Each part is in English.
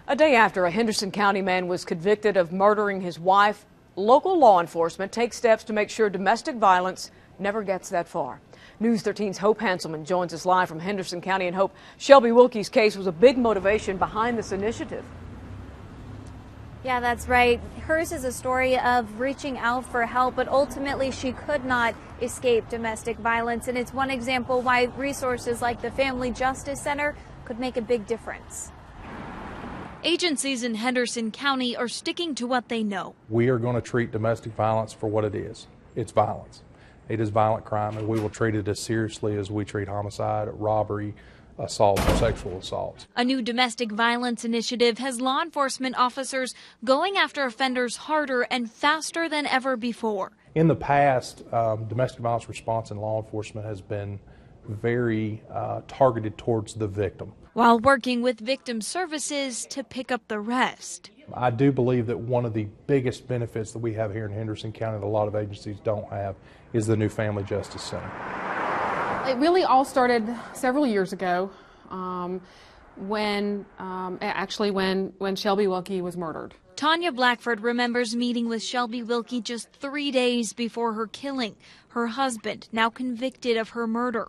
A day after a Henderson County man was convicted of murdering his wife, local law enforcement takes steps to make sure domestic violence never gets that far. News 13's Hope Hanselman joins us live from Henderson County. And Hope, Shelby Wilkie's case was a big motivation behind this initiative. Yeah, that's right. Hers is a story of reaching out for help, but ultimately she could not escape domestic violence. And it's one example why resources like the Family Justice Center could make a big difference. Agencies in Henderson County are sticking to what they know. We are going to treat domestic violence for what it is. It's violence. It is violent crime, and we will treat it as seriously as we treat homicide, robbery, assault, or sexual assault. A new domestic violence initiative has law enforcement officers going after offenders harder and faster than ever before. In the past, domestic violence response in law enforcement has been very targeted towards the victim, while working with victim services to pick up the rest. I do believe that one of the biggest benefits that we have here in Henderson County that a lot of agencies don't have is the new Family Justice Center. It really all started several years ago when Shelby Wilkie was murdered. Tanya Blackford remembers meeting with Shelby Wilkie just 3 days before her killing. Her husband, now convicted of her murder.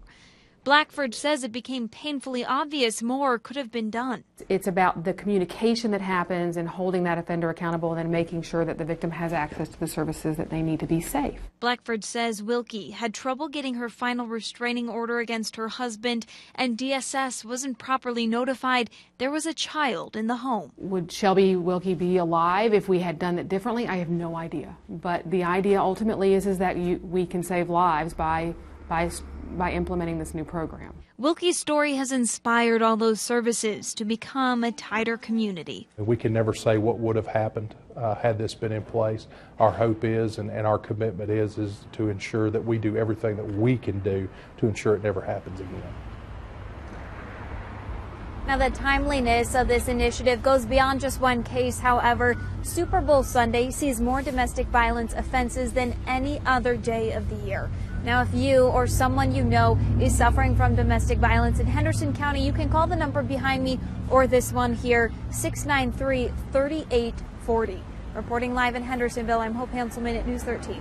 Blackford says it became painfully obvious more could have been done. It's about the communication that happens and holding that offender accountable and then making sure that the victim has access to the services that they need to be safe. Blackford says Wilkie had trouble getting her final restraining order against her husband, and DSS wasn't properly notified there was a child in the home. Would Shelby Wilkie be alive if we had done it differently? I have no idea. But the idea ultimately is that we can save lives by implementing this new program. Wilkie's story has inspired all those services to become a tighter community. We can never say what would have happened had this been in place. Our hope is, and our commitment is to ensure that we do everything that we can do to ensure it never happens again. Now, the timeliness of this initiative goes beyond just one case. However, Super Bowl Sunday sees more domestic violence offenses than any other day of the year. Now, if you or someone you know is suffering from domestic violence in Henderson County, you can call the number behind me or this one here, 693-3840. Reporting live in Hendersonville, I'm Hope Hanselman at News 13.